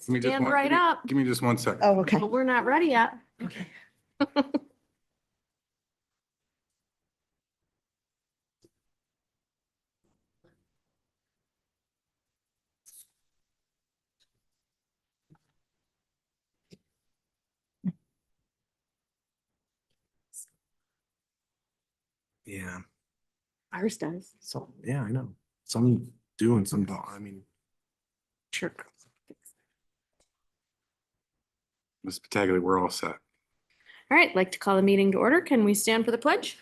Give me just Stand one- right give me- up. Give me just 1 second. Oh, okay. But we're not ready yet. Okay. Yeah, Ours does. so, yeah, I know. Some do and some don't. I mean, Sure. Ms. Pataglia, we're all set. All right, like to call the meeting to order. Can we stand for the pledge?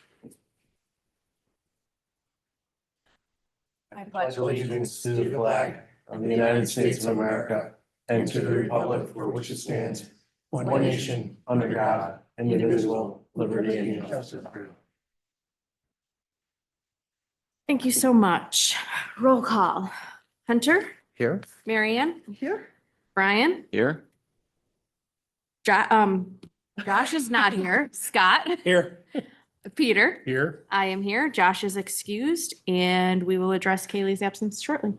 I pledge allegiance to the flag of the United States of America and to the republic for which it stands, one nation, under God, indivisible, liberty and justice for all. Thank you so much. Roll call. Hunter, here? Marianne, Here? Brian, Here. Josh is not here. Scott, Here. Peter, Here. I am here. Josh is excused and we will address Kaylee's absence shortly.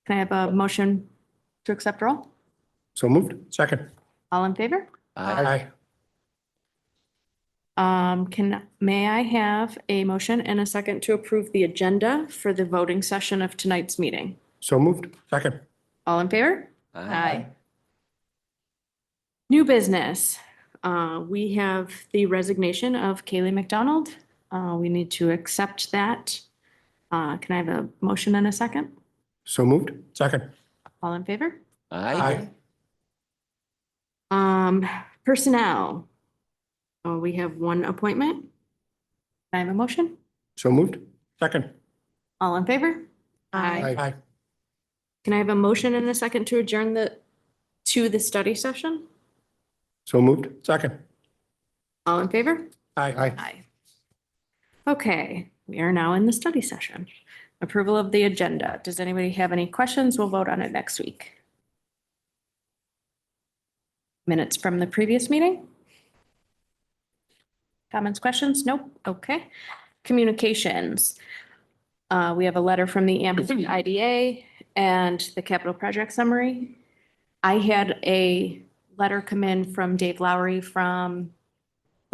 Can I have a motion to accept roll? So moved. Second. All in favor? Aye. May I have a motion and a second to approve the agenda for the voting session of tonight's meeting? So moved. Second. All in favor? New business. We have the resignation of Kaylee McDonald. We need to accept that. Can I have a motion and a second? So moved. Second. All in favor? Aye. Personnel. We have one appointment. Can I have a motion? So moved. Second. All in favor? Aye. Can I have a motion and a second to adjourn to the study session? So moved. Second. All in favor? Aye. Aye. Okay, we are now in the study session. Approval of the agenda. Does anybody have any questions? We'll vote on it next week. Minutes from the previous meeting? Comments, questions? Nope. Okay. Communications. We have a letter from the Amherst IDA and the capital project summary. I had a letter come in from Dave Lowry from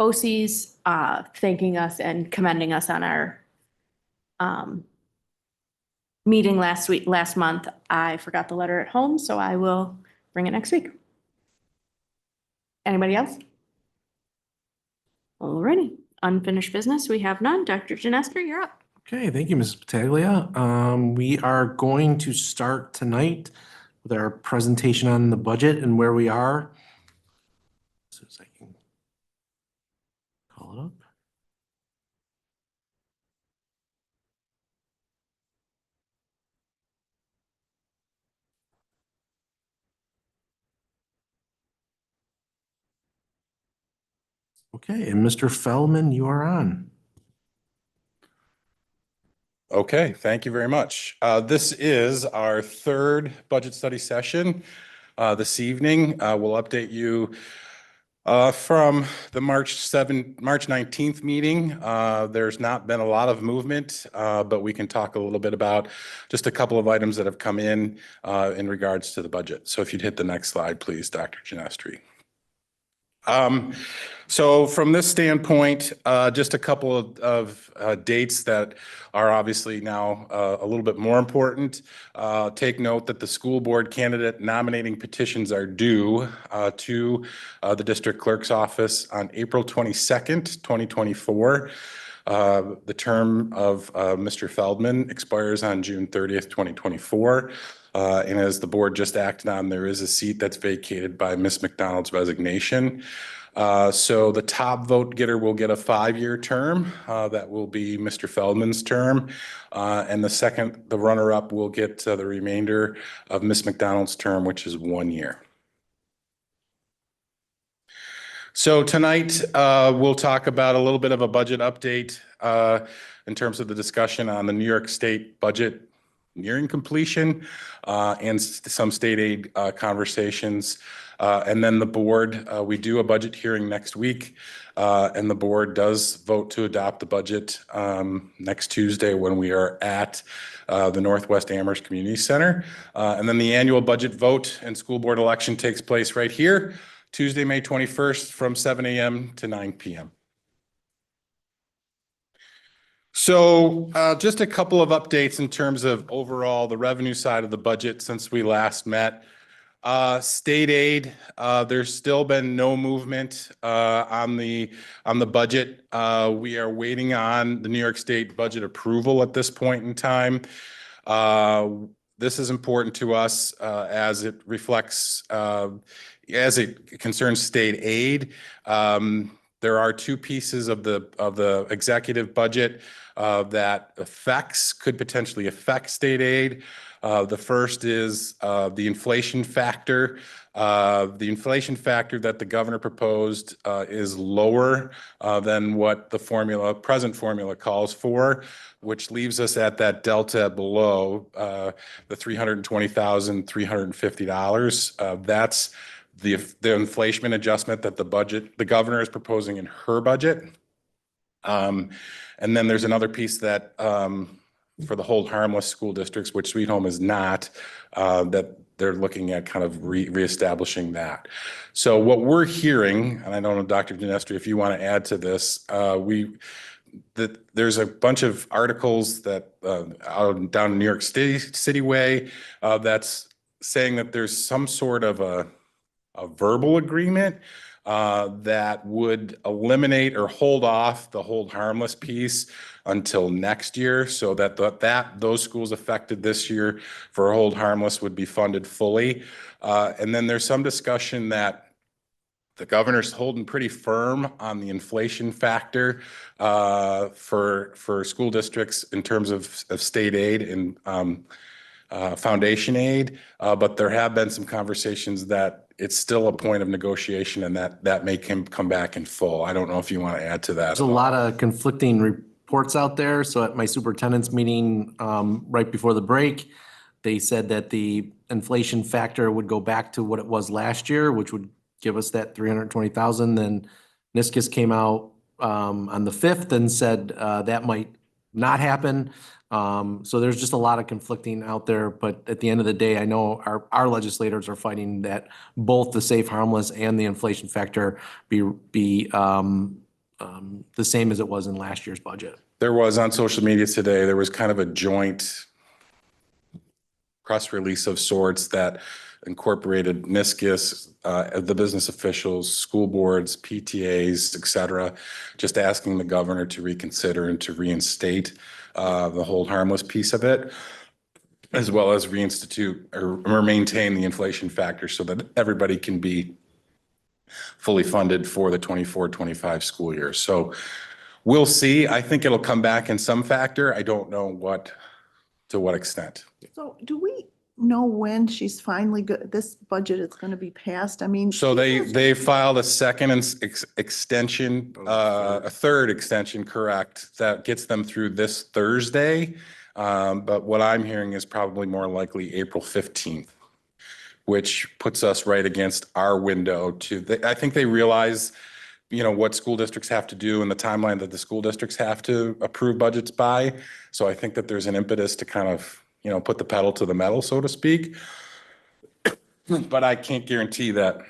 BOCES, thanking us and commending us on our meeting last month. I forgot the letter at home, so I will bring it next week. Anybody else? Alrighty, unfinished business, we have none. Dr. Genester, you're up. Okay, thank you, Mrs. Pataglia. We are going to start tonight with our presentation on the budget and where we are. As soon as I can call it up. Okay, and Mr. Feldman, you are on. Okay, thank you very much. This is our third budget study session. This evening, we'll update you from the March 19th meeting. There's not been a lot of movement, but we can talk a little bit about just a couple of items that have come in regards to the budget. So if you'd hit the next slide, please, Dr. Genestri. So from this standpoint, just a couple of dates that are obviously now a little bit more important. Take note that the school board candidate nominating petitions are due to the district clerk's office on April 22nd, 2024. The term of Mr. Feldman expires on June 30th, 2024. And as the board just acted on, there is a seat that's vacated by Ms. McDonald's resignation. So the top vote getter will get a 5-year term. That will be Mr. Feldman's term. And the runner-up will get the remainder of Ms. McDonald's term, which is 1 year. So tonight, we'll talk about a little bit of a budget update in terms of the discussion on the New York State budget nearing completion, and some state aid conversations. And then the board, we do a budget hearing next week, and the board does vote to adopt the budget next Tuesday when we are at the Northwest Amherst Community Center. And then the annual budget vote and school board election takes place right here, Tuesday, May 21st from 7 a.m. to 9 p.m. So just a couple of updates in terms of overall the revenue side of the budget since we last met. State aid, there's still been no movement on the budget. We are waiting on the New York State budget approval at this point in time. This is important to us as it reflects, as it concerns state aid. There are two pieces of the executive budget that could potentially affect state aid. The first is the inflation factor. The inflation factor that the governor proposed is lower than what the present formula calls for, which leaves us at that delta below the $320,350. That's the inflation adjustment that the governor is proposing in her budget. And then there's another piece that for the hold harmless school districts, which Sweet Home is not, that they're looking at kind of reestablishing that. So what we're hearing, and I don't know, Dr. Dinestri, if you want to add to this, there's a bunch of articles that out down New York City way that's saying that there's some sort of a verbal agreement that would eliminate or hold off the hold harmless piece until next year, so that those schools affected this year for hold harmless would be funded fully. And then there's some discussion that the governor's holding pretty firm on the inflation factor for school districts in terms of state aid and foundation aid. But there have been some conversations that it's still a point of negotiation and that may come back in full. I don't know if you want to add to that. There's a lot of conflicting reports out there. So at my superintendent's meeting right before the break, they said that the inflation factor would go back to what it was last year, which would give us that 320,000. Then NISCUS came out on the 5th and said that might not happen. So there's just a lot of conflicting out there, but at the end of the day, I know our legislators are fighting that both the safe harmless and the inflation factor be the same as it was in last year's budget. There was on social media today, there was kind of a joint press release of sorts that incorporated NISCUS, the business officials, school boards, PTAs, et cetera, just asking the governor to reconsider and to reinstate the hold harmless piece of it, as well as reinstitute or maintain the inflation factor so that everybody can be fully funded for the 24-25 school year. So we'll see. I think it'll come back in some factor. I don't know to what extent. So do we know when she's finally this budget is going to be passed? I mean. So they filed a second extension, a third extension, correct, that gets them through this Thursday. But what I'm hearing is probably more likely April 15th, which puts us right against our window I think they realize, what school districts have to do and the timeline that the school districts have to approve budgets by. So I think that there's an impetus to kind of, put the pedal to the metal, so to speak. But I can't guarantee that.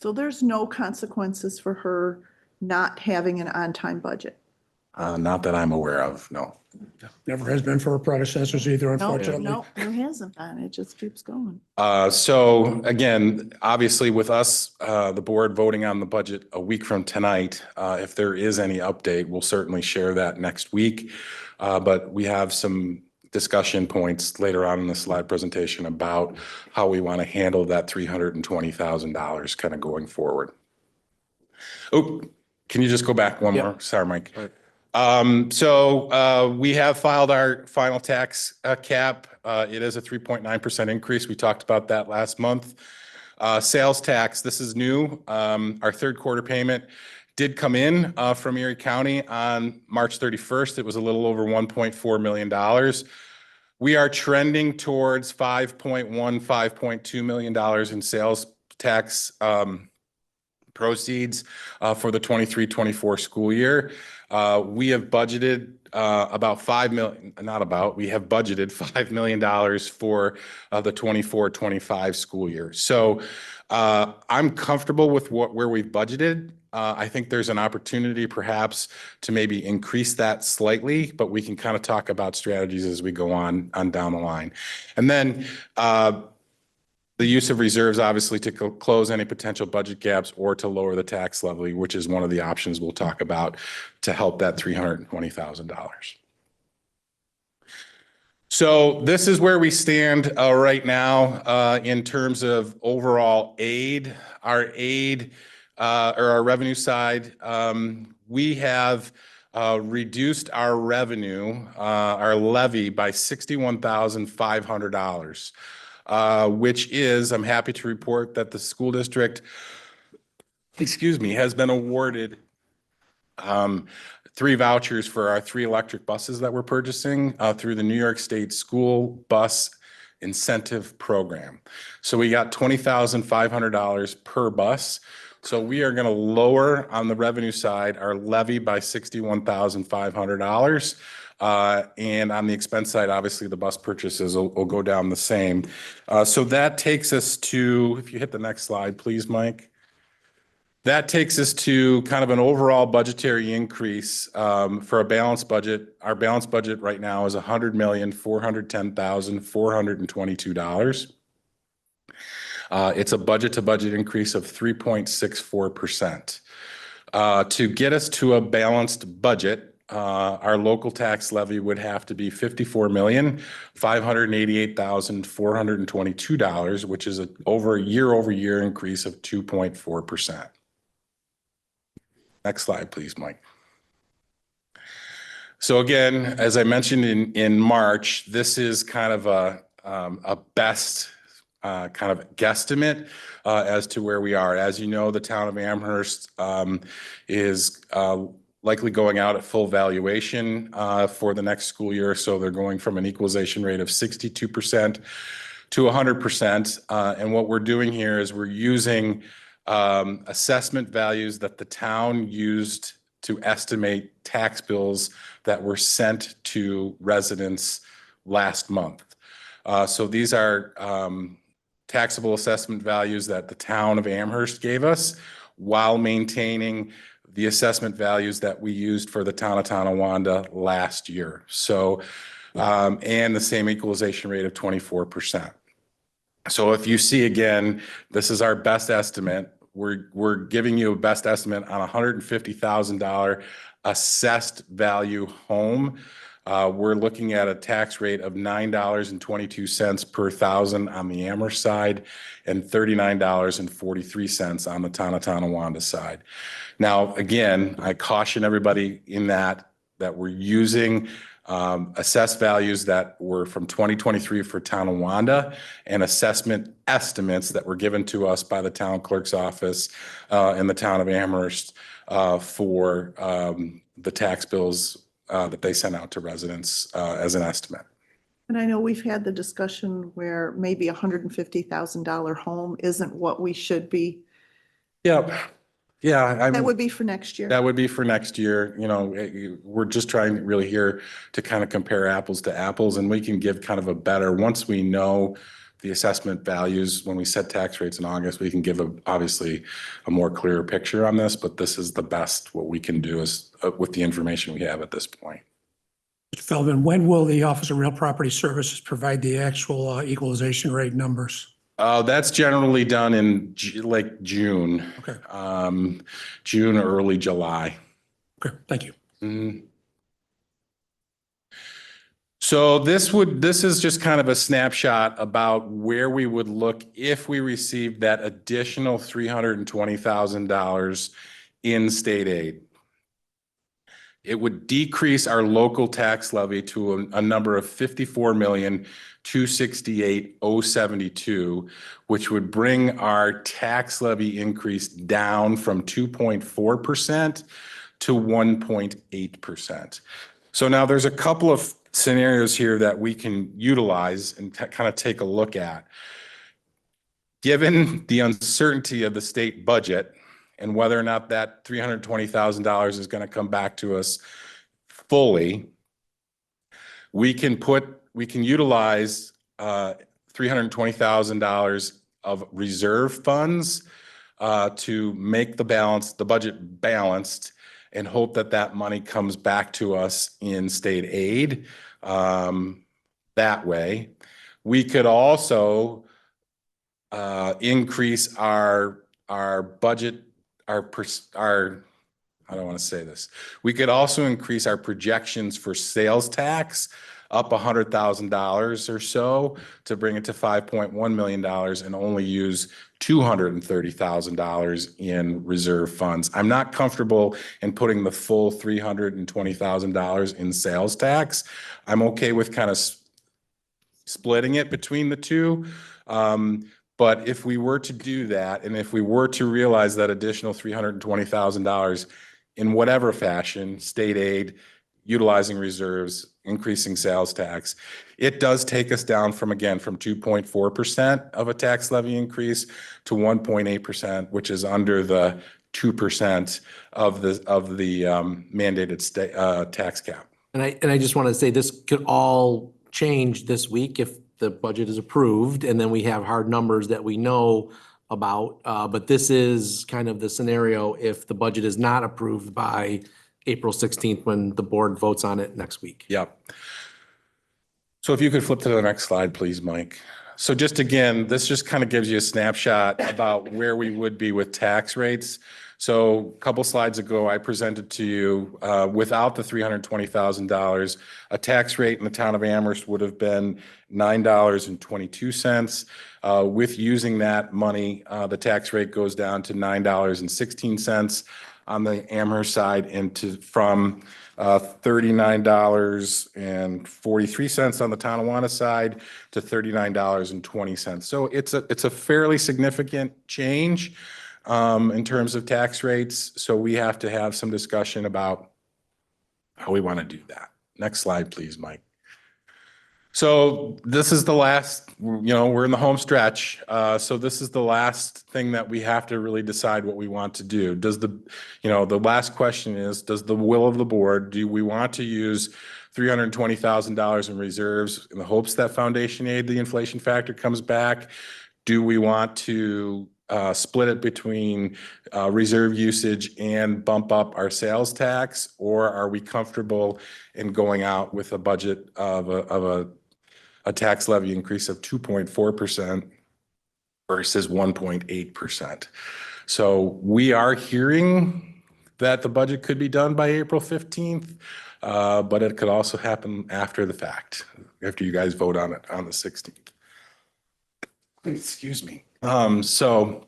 So there's no consequences for her not having an on-time budget? Not that I'm aware of, no. Never has been for her predecessors either, No, unfortunately. no, there hasn't been. It just keeps going. So again, obviously with us, the board voting on the budget a week from tonight, if there is any update, we'll certainly share that next week. But we have some discussion points later on in the slide presentation about how we want to handle that $320,000 kind of going forward. Oh, can you just go back one more? Sorry, Mike. So we have filed our final tax cap. It is a 3.9% increase. We talked about that last month. Sales tax, this is new. Our third quarter payment did come in from Erie County on March 31st. It was a little over $1.4 million. We are trending towards $5.2 million in sales tax proceeds for the 23-24 school year. We have budgeted about 5 million, not about, we have budgeted $5 million for the 24-25 school year. So I'm comfortable with where we've budgeted. I think there's an opportunity perhaps to maybe increase that slightly, but we can kind of talk about strategies as we go on down the line. And then the use of reserves, obviously, to close any potential budget gaps or to lower the tax levy, which is one of the options we'll talk about to help that $320,000. So this is where we stand right now in terms of overall aid. Our aid or our revenue side, we have reduced our revenue, our levy by $61,500. Which is, I'm happy to report that the school district, has been awarded 3 vouchers for our 3 electric buses that we're purchasing through the New York State School Bus Incentive Program. So we got $20,500 per bus. So we are going to lower on the revenue side our levy by $61,500. And on the expense side, obviously, the bus purchases will go down the same. So that takes us to, if you hit the next slide, please, Mike. That takes us to kind of an overall budgetary increase for a balanced budget. Our balanced budget right now is $100,410,422. It's a budget-to-budget increase of 3.64%. To get us to a balanced budget, our local tax levy would have to be $54,588,422, which is a year-over-year increase of 2.4%. Next slide, please, Mike. So again, as I mentioned in March, this is kind of a best kind of guesstimate as to where we are. As you know, the town of Amherst is likely going out at full valuation for the next school year. So they're going from an equalization rate of 62% to 100%. And what we're doing here is we're using assessment values that the town used to estimate tax bills that were sent to residents last month. So these are taxable assessment values that the town of Amherst gave us while maintaining the assessment values that we used for the town of Tonawanda last year. So, and the same equalization rate of 24%. So if you see again, this is our best estimate. We're giving you a best estimate on $150,000 assessed value home. We're looking at a tax rate of $9.22 per thousand on the Amherst side and $39.43 on the town of Tonawanda side. Now, again, I caution everybody in that we're using assessed values that were from 2023 for Tonawanda and assessment estimates that were given to us by the town clerk's office in the town of Amherst for the tax bills that they sent out to residents as an estimate. And I know we've had the discussion where maybe $150,000 home isn't what we should be. Yeah. Yeah. That would be for next year. That would be for next year. You know, we're just trying really here to kind of compare apples to apples, and we can give kind of a better, once we know the assessment values, when we set tax rates in August, we can give obviously a more clear picture on this, but this is the best what we can do is with the information we have at this point. Mr. Feldman, when will the Office of Real Property Services provide the actual equalization rate numbers? That's generally done in like June. Okay. June or early July. Okay, thank you. Mm-hmm. So this is just kind of a snapshot about where we would look if we received that additional $320,000 in state aid. It would decrease our local tax levy to a number of $54,268,072, which would bring our tax levy increase down from 2.4% to 1.8%. So now there's a couple of scenarios here that we can utilize and kind of take a look at. Given the uncertainty of the state budget and whether or not that $320,000 is going to come back to us fully, we can utilize $320,000 of reserve funds to make the budget balanced, and hope that that money comes back to us in state aid. That way, we could also increase our budget, I don't want to say this. We could also increase our projections for sales tax up $100,000 or so to bring it to $5.1 million and only use $230,000 in reserve funds. I'm not comfortable in putting the full $320,000 in sales tax. I'm okay with kind of splitting it between the two. But if we were to do that, and if we were to realize that additional $320,000 in whatever fashion, state aid, utilizing reserves, increasing sales tax, it does take us down from 2.4% of a tax levy increase to 1.8%, which is under the 2% of the mandated state tax cap. And I just want to say this could all change this week if the budget is approved and then we have hard numbers that we know about. But this is kind of the scenario if the budget is not approved by April 16th when the board votes on it next week. Yep. So if you could flip to the next slide, please, Mike. So just again, this just kind of gives you a snapshot about where we would be with tax rates. So a couple slides ago, I presented to you without the $320,000, a tax rate in the town of Amherst would have been $9.22. With using that money, the tax rate goes down to $9.16 on the Amherst side, and from $39.43 on the Tonawanda side to $39.20. So it's a fairly significant change in terms of tax rates. So we have to have some discussion about how we want to do that. Next slide, please, Mike. So this is the last, we're in the home stretch. So this is the last thing that we have to really decide what we want to do. The last question is, does the will of the board, do we want to use $320,000 in reserves in the hopes that foundation aid, the inflation factor comes back? Do we want to split it between reserve usage and bump up our sales tax? Or are we comfortable in going out with a budget of a tax levy increase of 2.4% versus 1.8%? So we are hearing that the budget could be done by April 15th, but it could also happen after the fact, after you guys vote on it on the 16th. Excuse me. So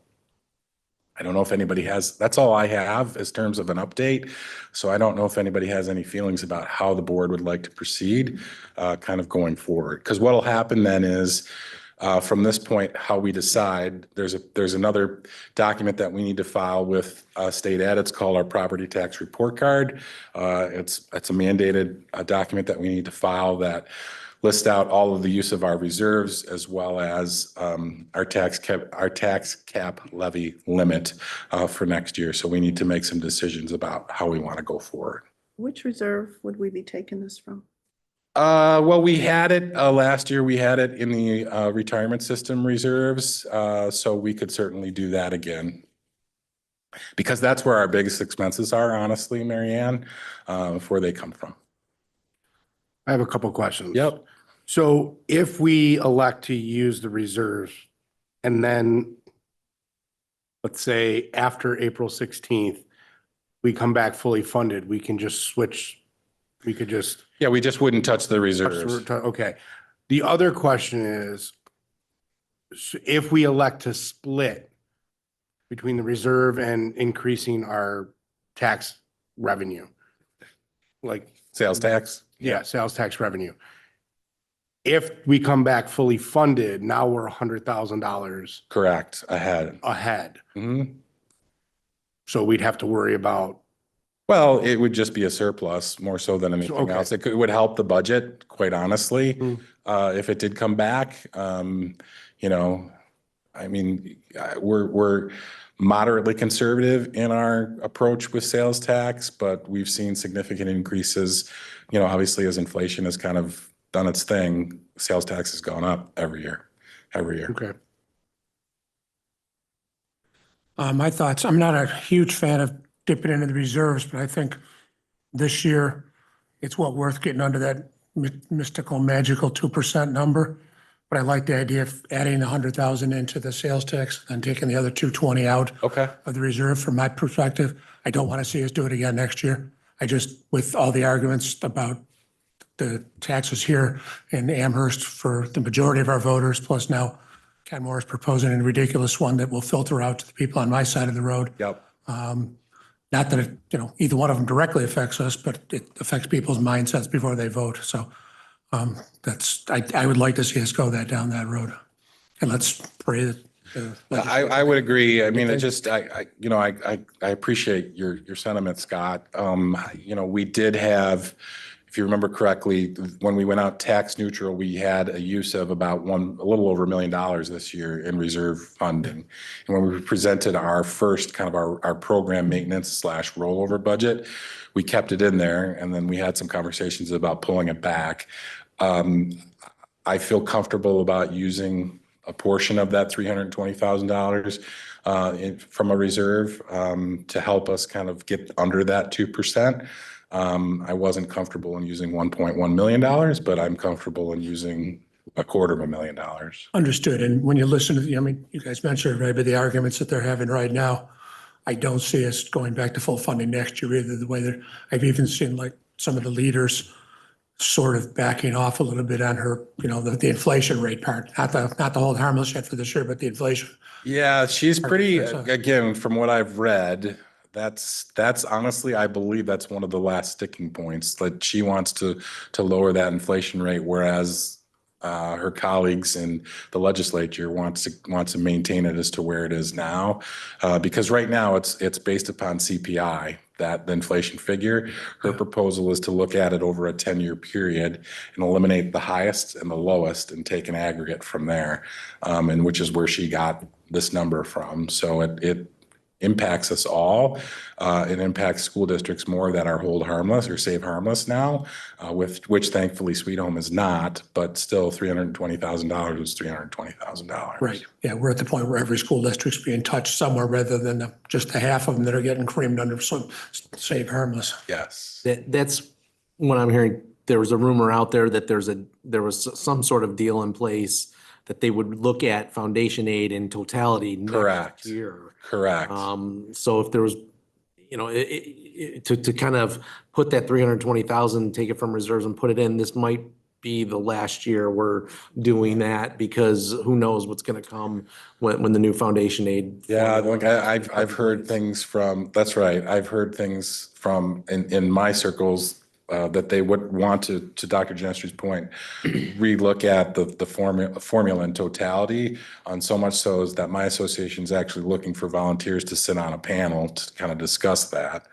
I don't know if anybody that's all I have in terms of an update. So I don't know if anybody has any feelings about how the board would like to proceed kind of going forward. Because what'll happen then is from this point, how we decide, there's another document that we need to file with state ed. It's called our property tax report card. It's a mandated document that we need to file that list out all of the use of our reserves as well as our tax cap levy limit for next year. So we need to make some decisions about how we want to go forward. Which reserve would we be taking this from? Well, we had it last year. We had it in the retirement system reserves. So we could certainly do that again. Because that's where our biggest expenses are, honestly, Mary Ann, where they come from. I have a couple questions. Yep. So if we elect to use the reserves and then, let's say after April 16th, we come back fully funded, we can just switch, we could just. Yeah, we just wouldn't touch the reserves. Okay. The other question is, if we elect to split between the reserve and increasing our tax revenue, like. Sales tax? Yeah, sales tax revenue. If we come back fully funded, now we're $100,000 Correct, ahead. ahead. Mhm. So we'd have to worry about, Well, it would just be a surplus more so than anything Okay. else. It would help the budget, quite honestly, Hmm. if it did come back. You know, I mean, we're moderately conservative in our approach with sales tax, but we've seen significant increases. You know, obviously as inflation has kind of done its thing, sales tax has gone up every year. Okay. My thoughts, I'm not a huge fan of dipping into the reserves, but I think this year it's well worth getting under that mystical, magical 2% number. But I like the idea of adding 100,000 into the sales tax and taking the other 220 out Okay. of the reserve. From my perspective, I don't want to see us do it again next year. I just, with all the arguments about the taxes here in Amherst for the majority of our voters, plus now Ken Moore is proposing a ridiculous one that will filter out to the people on my side of the road. Yep. Not that it, either one of them directly affects us, but it affects people's mindsets before they vote. So I would like to see us go down that road. And let's pray that. I would agree. I mean, it just, I appreciate your sentiment, Scott. We did have, if you remember correctly, when we went out tax neutral, we had a use of about a little over $1 million this year in reserve funding. And when we presented our first kind of our program maintenance / rollover budget, we kept it in there. And then we had some conversations about pulling it back. I feel comfortable about using a portion of that $320,000 from a reserve to help us kind of get under that 2%. I wasn't comfortable in using $1.1 million, but I'm comfortable in using $250,000. Understood. And when you listen to, you guys mentioned, right, but the arguments that they're having right now, I don't see us going back to full funding next year either. The way that I've even seen like some of the leaders sort of backing off a little bit on her, the inflation rate part, not the whole harmless yet for this year, but the inflation. Yeah, she's pretty, That's a- again, from what I've read, that's honestly, I believe that's one of the last sticking points, that she wants to lower that inflation rate, whereas her colleagues in the legislature wants to maintain it as to where it is now. Because right now it's based upon CPI, that the inflation figure. Her proposal is to look at it over a 10-year period and eliminate the highest and the lowest and take an aggregate from there, and which is where she got this number from. So it impacts us all. It impacts school districts more that are hold harmless or save harmless now, with which thankfully Sweet Home is not, but still $320,000 is $320,000. Right. Yeah, we're at the point where every school district's being touched somewhere rather than just the half of them that are getting creamed under some save harmless. Yes. That's what I'm hearing. There was a rumor out there that there was some sort of deal in place that they would look at foundation aid in totality Correct. next year. Correct. So if there was, to kind of put that 320,000, take it from reserves and put it in, this might be the last year we're doing that, because who knows what's going to come when the new foundation aid. Yeah, like I've heard things from, that's right. I've heard things from in my circles that they would want to Dr. Genestry's point, relook at the formula in totality, on so much so is that my association is actually looking for volunteers to sit on a panel to kind of discuss that.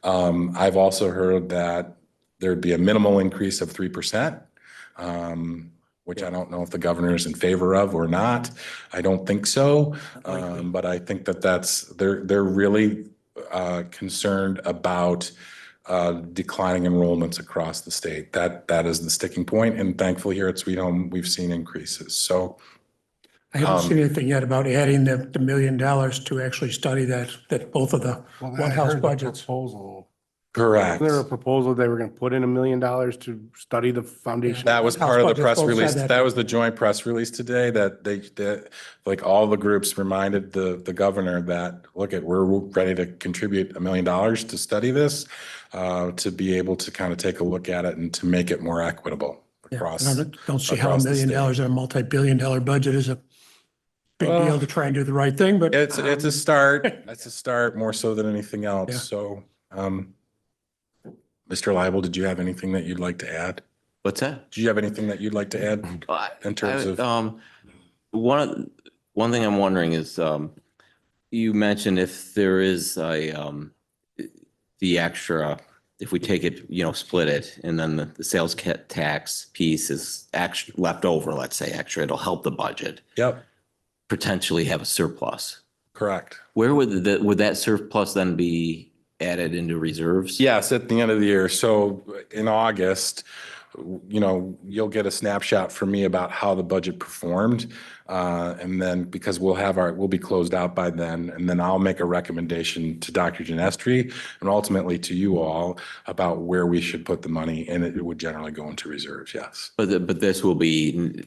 I've also heard that there'd be a minimal increase of 3%, which I don't know if the governor is in favor of or not. I don't think so. But I think they're really concerned about declining enrollments across the state. That is the sticking point. And thankfully here at Sweet Home, we've seen increases. So I haven't seen anything yet about adding the $1 million to actually study that both of the one house budgets. Proposal. correct. Wasn't there a proposal they were going to put in $1 million to study the foundation? That was House part of the budgets press both said release. that. That was the joint press release today that like all the groups reminded the governor that, look, we're ready to contribute $1 million to study this, to be able to kind of take a look at it and to make it more equitable across. I don't see how across $1 the million state. in a multi-billion-dollar budget is a big Well, deal to try and do the right thing, but. It's a start. It's a start more so than anything else. Yeah. So, Mr. Lible, did you have anything that you'd like to add? What's that? Do you have anything that you'd like to add in terms of? One thing I'm wondering is, you mentioned if there is a, the extra, if we take it, split it, and then the sales tax piece is actually left over, let's say, extra, it'll help the budget, Yep, potentially have a surplus. correct. Where would that surplus then be added into reserves? Yes, at the end of the year. So in August, you'll get a snapshot from me about how the budget performed. And then because we'll be closed out by then, and then I'll make a recommendation to Dr. Genestri and ultimately to you all about where we should put the money, and it would generally go into reserves, yes. But this would be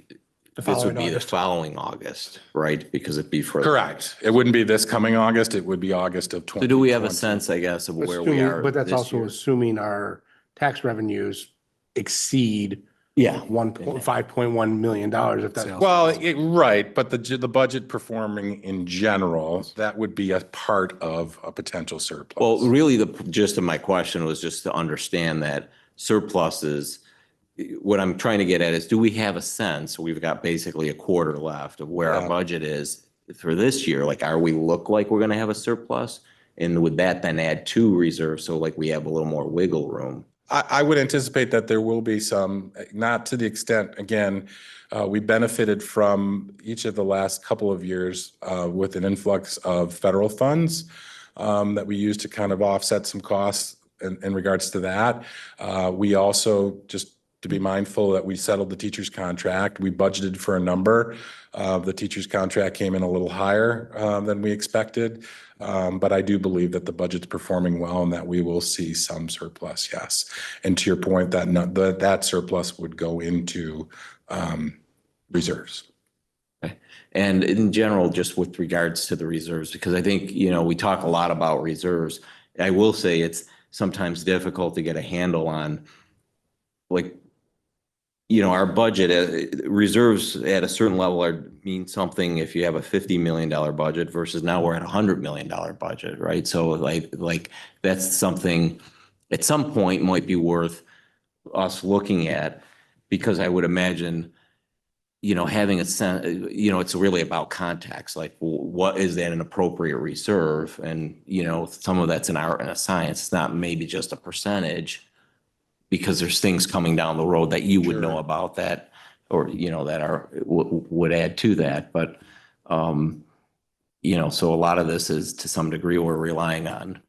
the August. following August, right? Because it'd be for. Correct. It wouldn't be this coming August, it would be August of 2020. So do we have a sense, I guess, of where we Assuming- are? But that's this also year? assuming our tax revenues exceed Yeah. $5.1 million if that's. Well, right, but the budget performing in general, that would be a part of a potential surplus. Well, really, the gist of my question was just to understand that surpluses, what I'm trying to get at is, do we have a sense, we've got basically a quarter left of where our Yeah. budget is for this year? Like, are we look like we're gonna have a surplus? And would that then add to reserve, so like we have a little more wiggle room? I would anticipate that there will be some, not to the extent, again, we benefited from each of the last couple of years with an influx of federal funds that we used to kind of offset some costs in regards to that. We also, just to be mindful that we settled the teacher's contract, we budgeted for a number. The teacher's contract came in a little higher than we expected. But I do believe that the budget's performing well and that we will see some surplus, yes. And to your point, that surplus would go into reserves. And in general, just with regards to the reserves, because I think, we talk a lot about reserves. I will say it's sometimes difficult to get a handle on, like, our budget, reserves at a certain level mean something if you have a $50 million budget versus now we're at a $100 million budget, right? So like that's something at some point might be worth us looking at, because I would imagine, having a sense, it's really about context, like what is that an appropriate reserve? And, some of that's an art and a science. It's not maybe just a percentage, because there's things coming down the road that you would know Sure. about that, or, that would add to that. But, so a lot of this is, to some degree, we're relying on,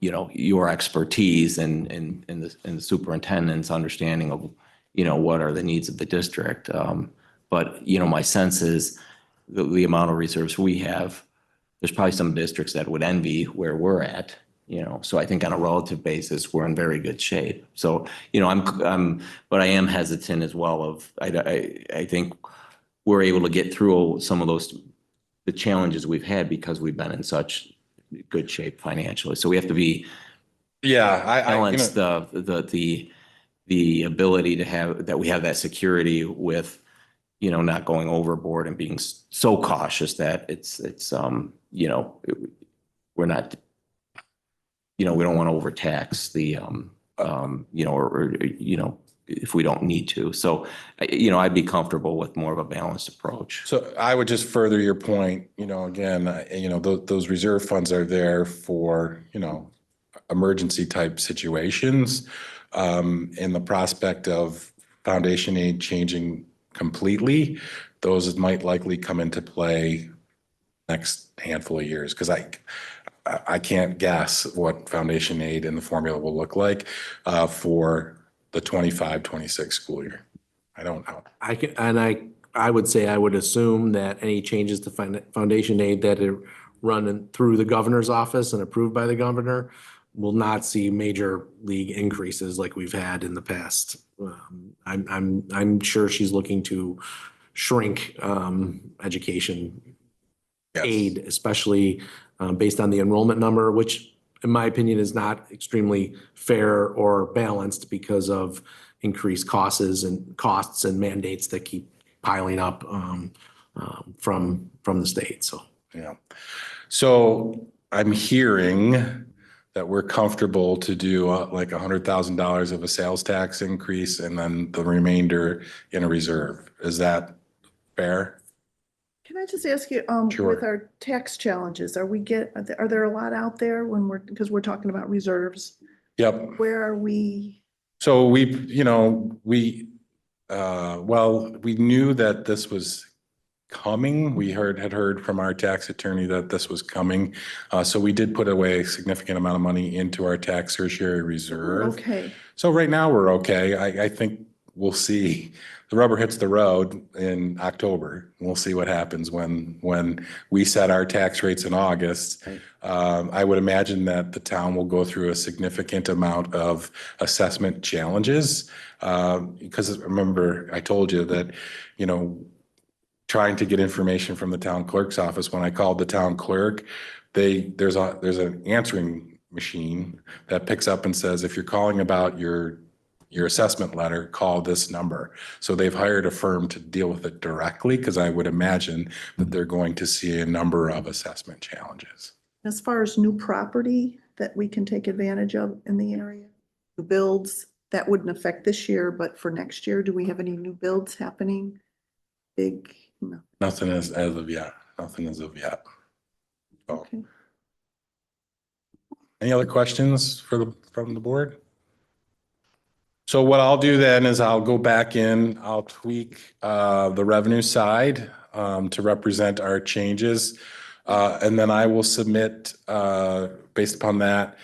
your expertise and the superintendent's understanding of, what are the needs of the district. But, my sense is the amount of reserves we have, there's probably some districts that would envy where we're at. So I think on a relative basis, we're in very good shape. So, but I am hesitant as well of, I think we're able to get through some of the challenges we've had because we've been in such good shape financially. So we have to be balance the ability to have, that we have that security with, not going overboard and being so cautious that we're not, we don't want to overtax the, if we don't need to. So, I'd be comfortable with more of a balanced approach. So I would just further your point, again, those reserve funds are there for, emergency type situations. In the prospect of foundation aid changing completely, those might likely come into play next handful of years, because I can't guess what foundation aid and the formula will look like for the 25-26 school year. I don't know. I would say, I would assume that any changes to foundation aid that are run through the governor's office and approved by the governor will not see major league increases like we've had in the past. I'm sure she's looking to shrink education Yes. aid, especially based on the enrollment number, which in my opinion is not extremely fair or balanced because of increased costs and mandates that keep piling up from the state. So. Yeah. So I'm hearing that we're comfortable to do like $100,000 of a sales tax increase and then the remainder in a reserve. Is that fair? Can I just ask you, Sure. with our tax challenges, are there a lot out there because we're talking about reserves? Yep. Where are we? So well, we knew that this was coming. We had heard from our tax attorney that this was coming. So we did put away a significant amount of money into our tax tertiary reserve. Okay, So right now we're okay. I think we'll see. The rubber hits the road in October. We'll see what happens when we set our tax rates in August. I would imagine that the town will go through a significant amount of assessment challenges. Because remember, I told you that, trying to get information from the town clerk's office, when I called the town clerk, there's an answering machine that picks up and says, if you're calling about your assessment letter, call this number. So they've hired a firm to deal with it directly, because I would imagine that they're going to see a number of assessment challenges. as far as new property that we can take advantage of in the area, the builds, that wouldn't affect this year, but for next year, do we have any new builds happening? Big, no, Nothing as of yet. Nothing as of yet. So, okay. any other questions from the board? So what I'll do then is I'll go back in, I'll tweak the revenue side to represent our changes. And then I will submit, based upon that,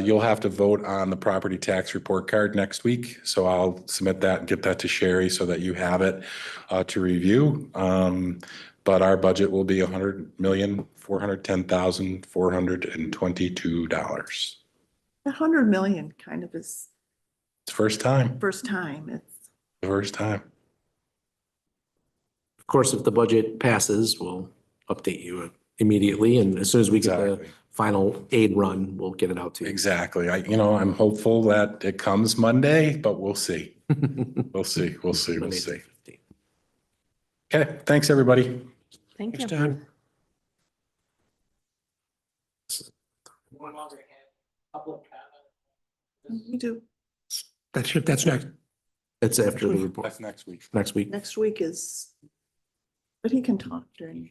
you'll have to vote on the property tax report card next week. So I'll submit that and get that to Sherry so that you have it to review. But our budget will be $100,410,422. 100 million kind of is It's first time, first time. It's, the first time. Of course, if the budget passes, we'll update you immediately, and as soon as we get the Exactly. final aid run, we'll get it out to you. Exactly. I'm hopeful that it comes Monday, but we'll see. We'll see. We'll see. We'll Monday see. the 15th. Okay, thanks, everybody. Thank you. Next time. we do, That's next. That's after the report, That's next week. next week. next week is, but he can talk during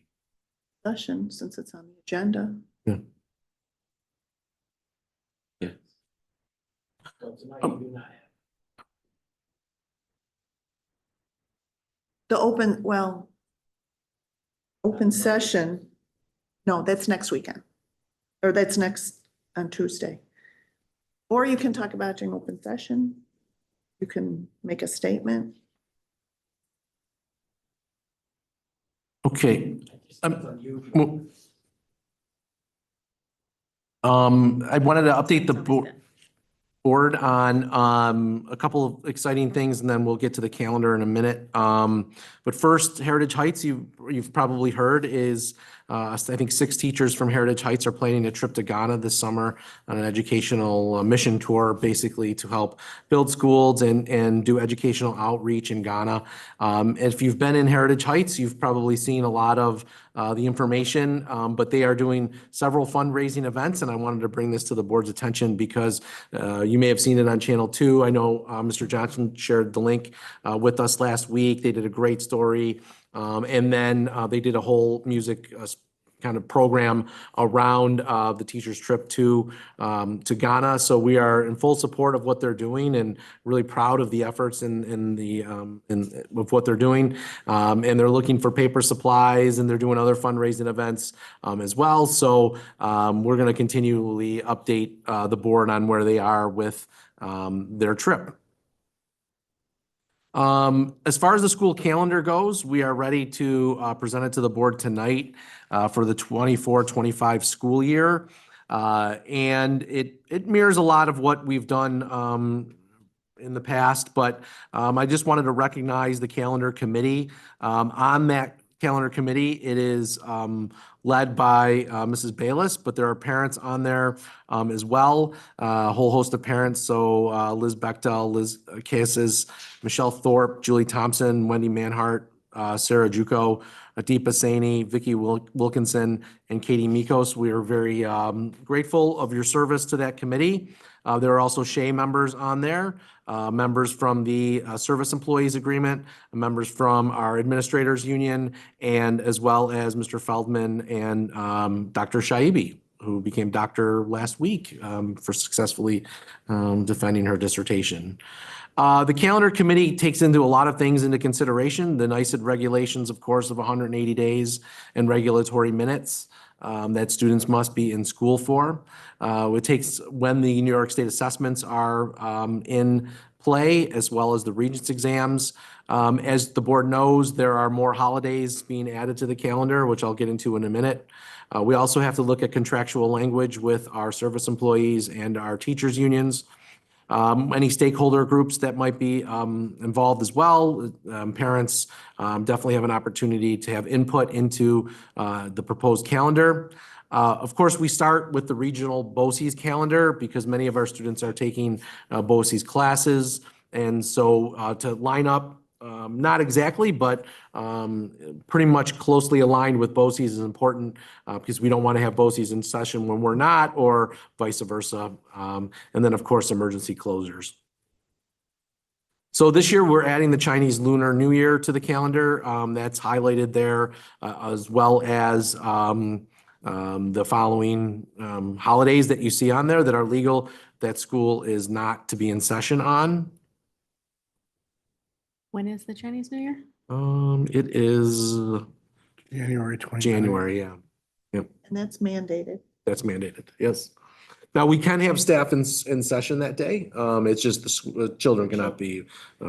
session since it's on the agenda. The open session, no, that's next weekend. Or that's next on Tuesday. Or you can talk about it during open session. You can make a statement. Okay. I wanted to update the board on a couple of exciting things, and then we'll get to the calendar in a minute. But first, Heritage Heights, you've probably heard, is I think 6 teachers from Heritage Heights are planning a trip to Ghana this summer on an educational mission tour, basically to help build schools and do educational outreach in Ghana. If you've been in Heritage Heights, you've probably seen a lot of the information, but they are doing several fundraising events, and I wanted to bring this to the board's attention because you may have seen it on Channel 2. I know Mr. Johnson shared the link with us last week. They did a great story. And then they did a whole music kind of program around the teacher's trip to Ghana. So we are in full support of what they're doing and really proud of the efforts of what they're doing. And they're looking for paper supplies, and they're doing other fundraising events as well. So we're going to continually update the board on where they are with their trip. As far as the school calendar goes, we are ready to present it to the board tonight for the 24-25 school year. And it mirrors a lot of what we've done in the past, but I just wanted to recognize the calendar committee. On that calendar committee, it is led by Mrs. Bayless, but there are parents on there as well, a whole host of parents. So Liz Bechtel, Liz Casas, Michelle Thorpe, Julie Thompson, Wendy Manhart, Sarah Juco, Adeepa Saini, Vicki Wilkinson, and Katie Mikos. We are very grateful of your service to that committee. There are also SHAE members on there, members from the Service Employees Agreement, members from our Administrators Union, and as well as Mr. Feldman and Dr. Shaibi, who became doctor last week for successfully defending her dissertation. The calendar committee takes into a lot of things into consideration, the NICEAD regulations, of course, of 180 days and regulatory minutes that students must be in school for. It takes when the New York State assessments are in play, as well as the Regents exams. As the board knows, there are more holidays being added to the calendar, which I'll get into in a minute. We also have to look at contractual language with our service employees and our teachers unions. Any stakeholder groups that might be involved as well. Parents definitely have an opportunity to have input into the proposed calendar. Of course, we start with the regional BOCES calendar because many of our students are taking BOCES classes. And so to line up, not exactly, but pretty much closely aligned with BOCES is important because we don't want to have BOCES in session when we're not, or vice versa. And then, of course, emergency closures. So this year, we're adding the Chinese Lunar New Year to the calendar. That's highlighted there, as well as the following holidays that you see on there that are legal that school is not to be in session on. When is the Chinese New Year? It is January 29th. January, yeah. And that's mandated. That's mandated, yes. Now, we can have staff in session that day. It's just the children cannot be,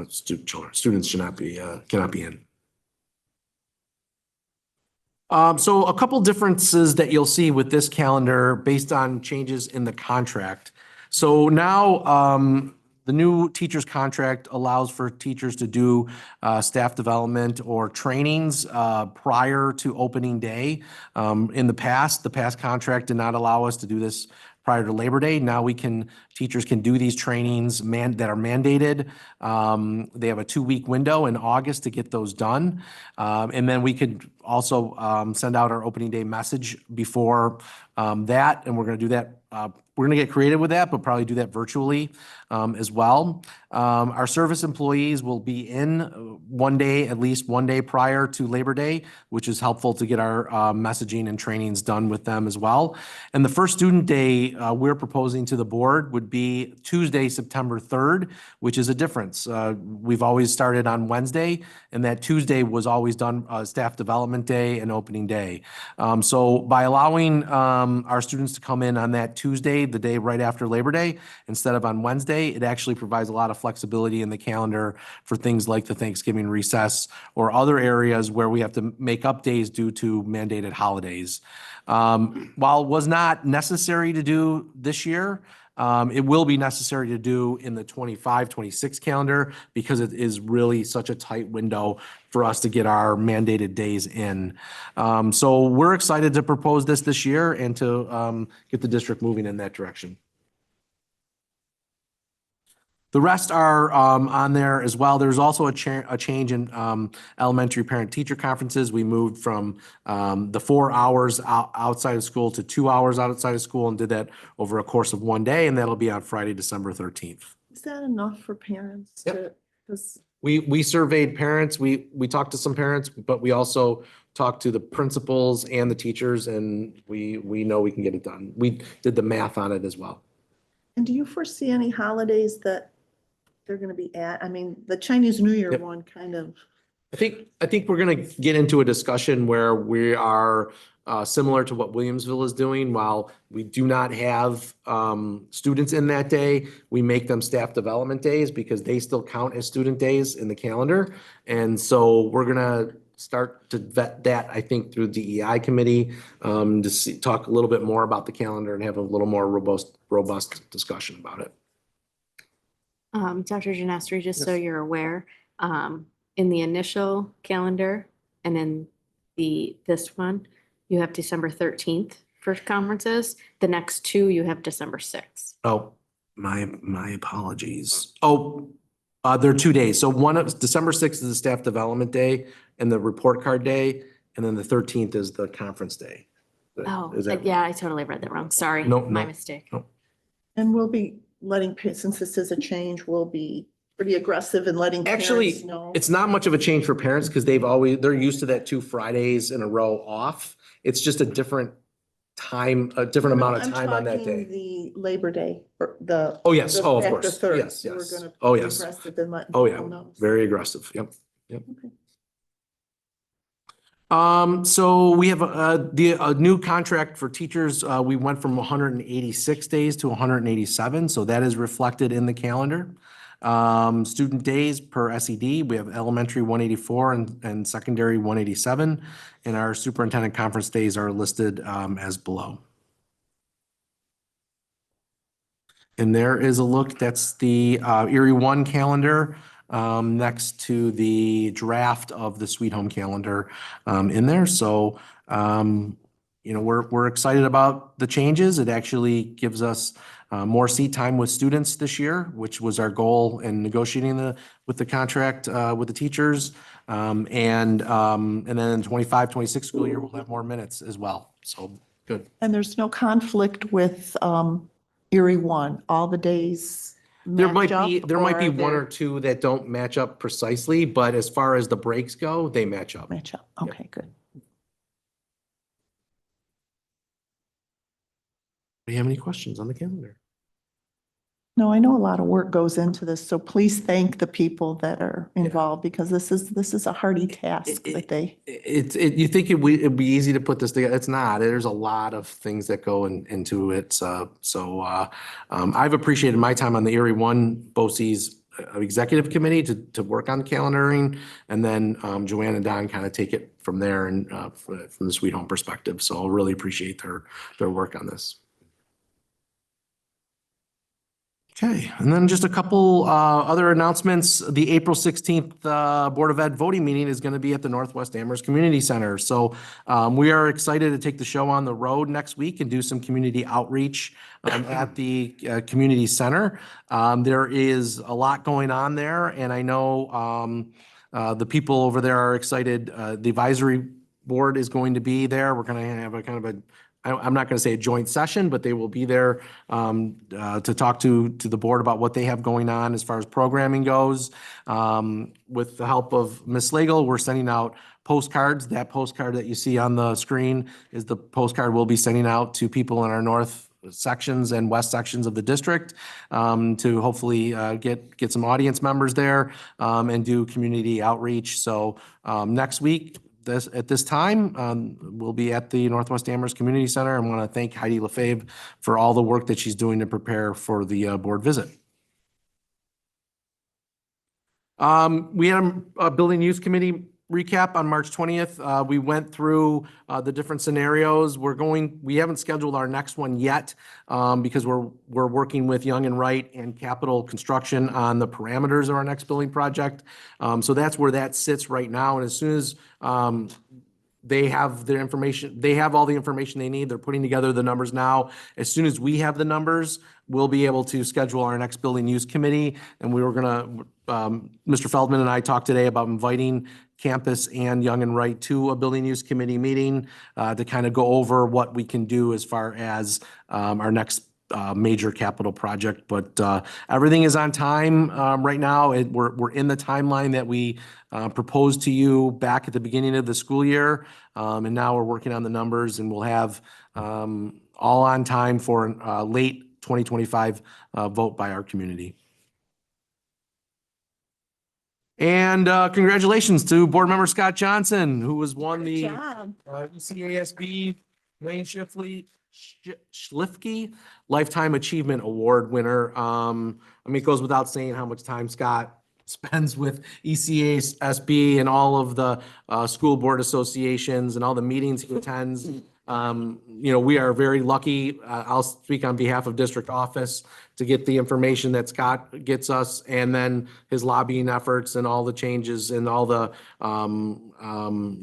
students should not be, cannot be in. So a couple differences that you'll see with this calendar based on changes in the contract. So now, the new teacher's contract allows for teachers to do staff development or trainings prior to opening day. In the past contract did not allow us to do this prior to Labor Day. Now teachers can do these trainings that are mandated. They have a 2-week window in August to get those done. And then we could also send out our opening day message before that, and we're going to do that. We're going to get creative with that, but probably do that virtually as well. Our service employees will be in at least one day prior to Labor Day, which is helpful to get our messaging and trainings done with them as well. And the first student day we're proposing to the board would be Tuesday, September 3rd, which is a difference. We've always started on Wednesday, and that Tuesday was always done staff development day and opening day. So by allowing our students to come in on that Tuesday, the day right after Labor Day, instead of on Wednesday, it actually provides a lot of flexibility in the calendar for things like the Thanksgiving recess or other areas where we have to make up days due to mandated holidays. While it was not necessary to do this year, it will be necessary to do in the 25-26 calendar because it is really such a tight window for us to get our mandated days in. So we're excited to propose this year and to get the district moving in that direction. The rest are on there as well. There's also a change in elementary parent-teacher conferences. We moved from the 4 hours outside of school to 2 hours outside of school and did that over a course of one day, and that'll be on Friday, December 13th. Is that enough for parents? Yep. Because We surveyed parents. We talked to some parents, but we also talked to the principals and the teachers, and we know we can get it done. We did the math on it as well. And do you foresee any holidays that they're going to be at? I mean, the Chinese New Year Yep. one kind of, I think we're going to get into a discussion where we are similar to what Williamsville is doing. While we do not have students in that day, we make them staff development days because they still count as student days in the calendar. And so we're going to start to vet that, I think, through DEI committee to talk a little bit more about the calendar and have a little more robust discussion about it. Dr. Janestri, just so you're aware, in the initial calendar and in this one, you have December 13th for conferences. The next two, you have December 6th. Oh, my apologies. Oh, there are 2 days. So one of December 6th is the staff development day and the report card day, and then the 13th is the conference day. Oh, Is that- yeah, I totally read that wrong. Sorry, No, my no. mistake. and we'll be letting, since this is a change, we'll be pretty aggressive in letting Actually, parents know? it's not much of a change for parents because they're used to that 2 Fridays in a row off. It's just a different time, a different amount of time on that I'm day. talking the Labor Day, or the. Oh, yes. the- Oh, of the course. third. Yes, We're yes. gonna Oh, be yes. aggressive in letting Oh, people yeah. know. Very aggressive. Yep. Okay. So we have a new contract for teachers. We went from 186 days to 187, so that is reflected in the calendar. Student days per SED, we have elementary 184 and secondary 187, and our superintendent conference days are listed as below. And there is a look, that's the Erie One calendar next to the draft of the Sweet Home calendar in there. So, we're excited about the changes. It actually gives us more seat time with students this year, which was our goal in negotiating with the contract with the teachers. And then in 25-26 school year, we'll have more minutes as well. So good. And there's no conflict with Erie One, all the days There might match be, up, there might be or one they're- or two that don't match up precisely, but as far as the breaks go, they match up. Match up, okay, good. Do you have any questions on the calendar? No, I know a lot of work goes into this, so please thank the people that are involved, because this is a hardy task that they. You think it'd be easy to put this together. It's not. There's a lot of things that go into it. I've appreciated my time on the Erie One BOCES executive committee to work on calendaring. And then Joanne and Don kind of take it from there and from the Sweet Home perspective. So I'll really appreciate their work on this. Okay, and then just a couple other announcements. The April 16th Board of Ed voting meeting is going to be at the Northwest Amherst Community Center. So we are excited to take the show on the road next week and do some community outreach at the community center. There is a lot going on there, and I know the people over there are excited. The advisory board is going to be there. We're going to have a kind of I'm not going to say a joint session, but they will be there to talk to the board about what they have going on as far as programming goes. With the help of Ms. Slagle, we're sending out postcards. That postcard that you see on the screen is the postcard we'll be sending out to people in our north sections and west sections of the district to hopefully get some audience members there and do community outreach. So next week, at this time, we'll be at the Northwest Amherst Community Center. I want to thank Heidi Lefebvre for all the work that she's doing to prepare for the board visit. We had a building use committee recap on March 20th. We went through the different scenarios. We haven't scheduled our next one yet because we're working with Young and Wright and Capital Construction on the parameters of our next building project. So that's where that sits right now. And as soon as they have their information, they have all the information they need. They're putting together the numbers now. As soon as we have the numbers, we'll be able to schedule our next building use committee. And we were gonna, Mr. Feldman and I talked today about inviting campus and Young and Wright to a building use committee meeting to kind of go over what we can do as far as our next major capital project. But everything is on time right now. We're in the timeline that we proposed to you back at the beginning of the school year. And now we're working on the numbers, and we'll have all on time for late 2025 vote by our community. And congratulations to board member Scott Johnson, who was won the ECASB Wayne Schlifke Lifetime Achievement Award winner. I mean, it goes without saying how much time Scott spends with ECASB and all of the school board associations and all the meetings he attends. We are very lucky. I'll speak on behalf of district office to get the information that Scott gets us, and then his lobbying efforts and all the changes and all the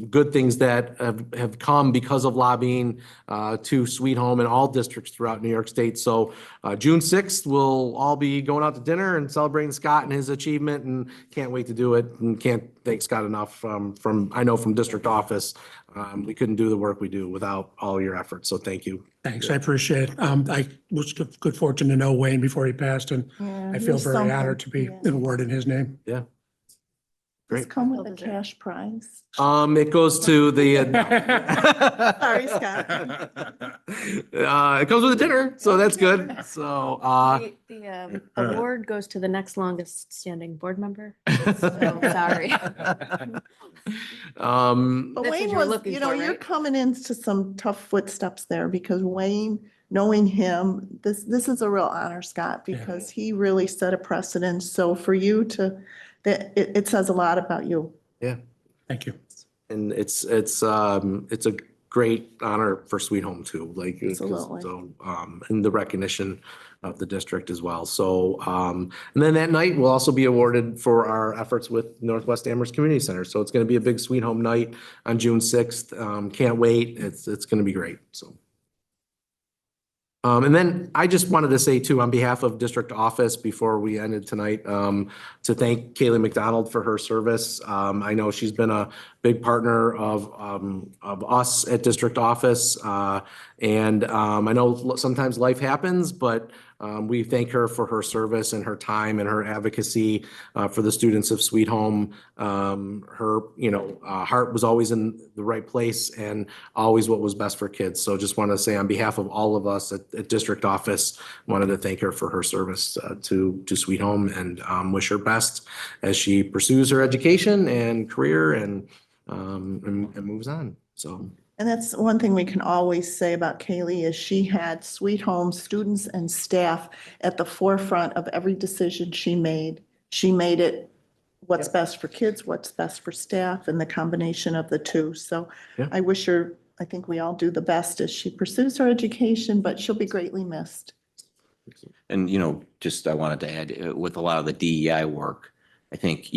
good things that have come because of lobbying to Sweet Home and all districts throughout New York State. So June 6th, we'll all be going out to dinner and celebrating Scott and his achievement, and can't wait to do it, and can't thank Scott enough from district office We couldn't do the work we do without all your efforts. So thank you. Thanks, I appreciate it. I was good fortune to know Wayne before he passed, and Yeah, I he feel was very something. honored to be Yeah. awarded his name. Yeah. Does Great. come with a cash prize. It goes to the. Sorry, Scott. It comes with a dinner, so that's good. So, The award goes to the next longest standing board member. So sorry. But That's what Wayne you were was, looking you know, for, you're right? coming into some tough footsteps there because Wayne, knowing him, this is a real honor, Scott, Yeah. because he really set a precedent. So for you to, it says a lot about you. Thank you. and it's a great honor for Sweet Home too, like, 'cause- Absolutely. so, and the recognition of the district as well. So, and then that night we'll also be awarded for our efforts with Northwest Amherst Community Center. So it's going to be a big Sweet Home night on June 6th. Can't wait. It's going to be great. So. And then I just wanted to say too, on behalf of district office, before we ended tonight, to thank Kaylee McDonald for her service. I know she's been a big partner of us at district office. And I know sometimes life happens, but we thank her for her service and her time and her advocacy for the students of Sweet Home. Her, heart was always in the right place and always what was best for kids. So just want to say on behalf of all of us at district office, wanted to thank her for her service to Sweet Home and wish her best as she pursues her education and career and moves on. So. And that's one thing we can always say about Kaylee is she had Sweet Home students and staff at the forefront of every decision she made. She made it what's best for kids, what's best for staff, and the combination of the two. So Yeah. I wish her, I think we all do the best as she pursues her education, but she'll be greatly missed. And, just I wanted to add, with a lot of the DEI work, I think,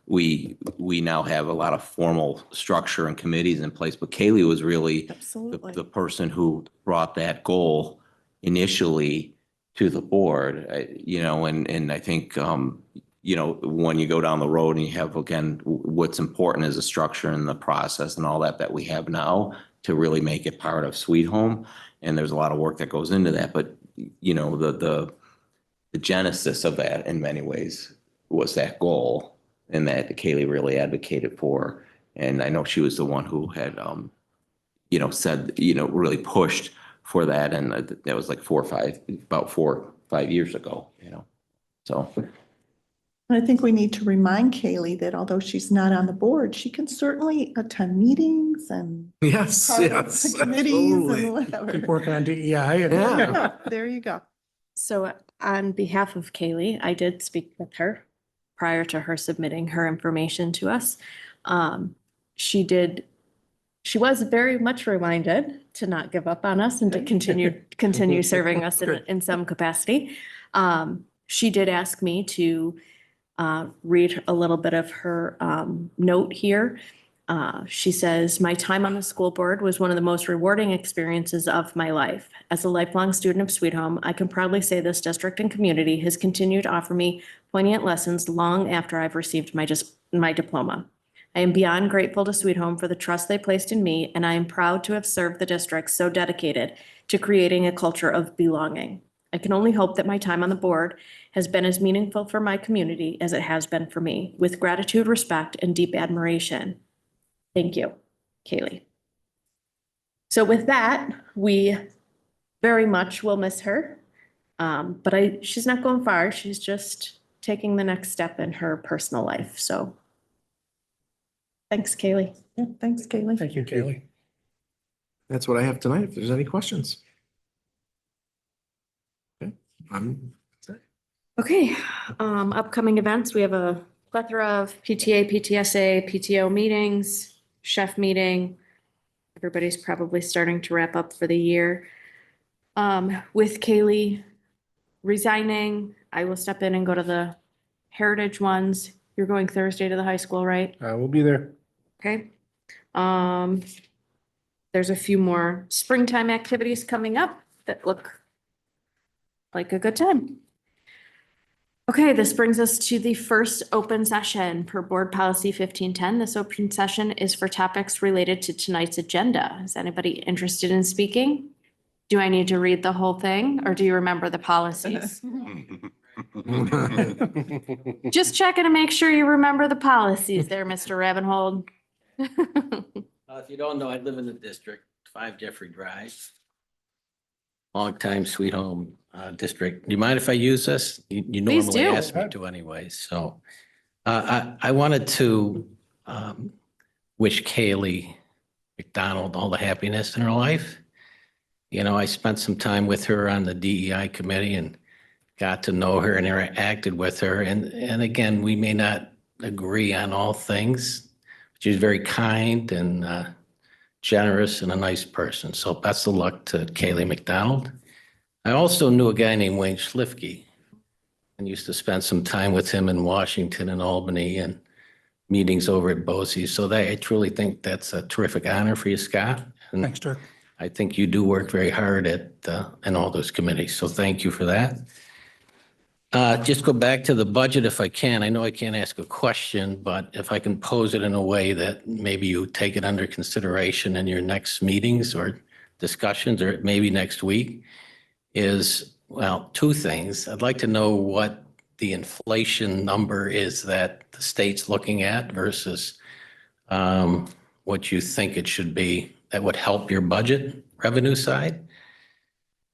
we now have a lot of formal structure and committees in place, but Kaylee was really the Absolutely. person who brought that goal initially to the board, and I think, when you go down the road and you have, again, what's important is the structure and the process and all that we have now to really make it part of Sweet Home. And there's a lot of work that goes into that, but, the genesis of that in many ways was that goal and that Kaylee really advocated for. And I know she was the one who had, said, really pushed for that. And that was like 4 or 5 years ago, so. I think we need to remind Kaylee that although she's not on the board, she can certainly attend meetings and Yes, part of yes, the committees and absolutely. Keep whatever. working on DEI. and- Yeah. There you go. So on behalf of Kaylee, I did speak with her prior to her submitting her information to us. She was very much reminded to not give up on us and to continue serving us in some capacity. She did ask me to read a little bit of her note here. She says, "My time on the school board was one of the most rewarding experiences of my life. As a lifelong student of Sweet Home, I can proudly say this district and community has continued to offer me poignant lessons long after I've received my diploma. I am beyond grateful to Sweet Home for the trust they placed in me, and I am proud to have served the district so dedicated to creating a culture of belonging. I can only hope that my time on the board has been as meaningful for my community as it has been for me. With gratitude, respect, and deep admiration. Thank you, Kaylee." So with that, we very much will miss her. But she's not going far. She's just taking the next step in her personal life. So thanks, Kaylee. Yeah, thanks, Kaylee. Thank you, Kaylee. That's what I have tonight. If there's any questions. Okay, Okay, upcoming events, we have a plethora of PTA, PTSA, PTO meetings, chef meeting. Everybody's probably starting to wrap up for the year. With Kaylee resigning, I will step in and go to the heritage ones. You're going Thursday to the high school, right? We'll be there. Okay. There's a few more springtime activities coming up that look like a good time. Okay, this brings us to the first open session per Board Policy 1510. This open session is for topics related to tonight's agenda. Is anybody interested in speaking? Do I need to read the whole thing or do you remember the policies? Just checking to make sure you remember the policies there, Mr. Ravenhold. If you don't know, I live in the district, 5 Jeffrey Drive. Longtime sweet home district. Do you mind if I use this? You Please normally do. ask me to anyway, so. I wanted to wish Kaylee McDonald all the happiness in her life. You know, I spent some time with her on the DEI committee and got to know her and interacted with her. And again, we may not agree on all things. She's very kind and generous and a nice person. So best of luck to Kaylee McDonald. I also knew a guy named Wayne Schlifke and used to spend some time with him in Washington and Albany and meetings over at BOCES. So I truly think that's a terrific honor for you, Scott. And Thanks, Dirk. I think you do work very hard in all those committees. So thank you for that. Just go back to the budget if I can. I know I can't ask a question, but if I can pose it in a way that maybe you take it under consideration in your next meetings or discussions, or maybe next week, is, well, two things. I'd like to know what the inflation number is that the state's looking at versus what you think it should be that would help your budget revenue side.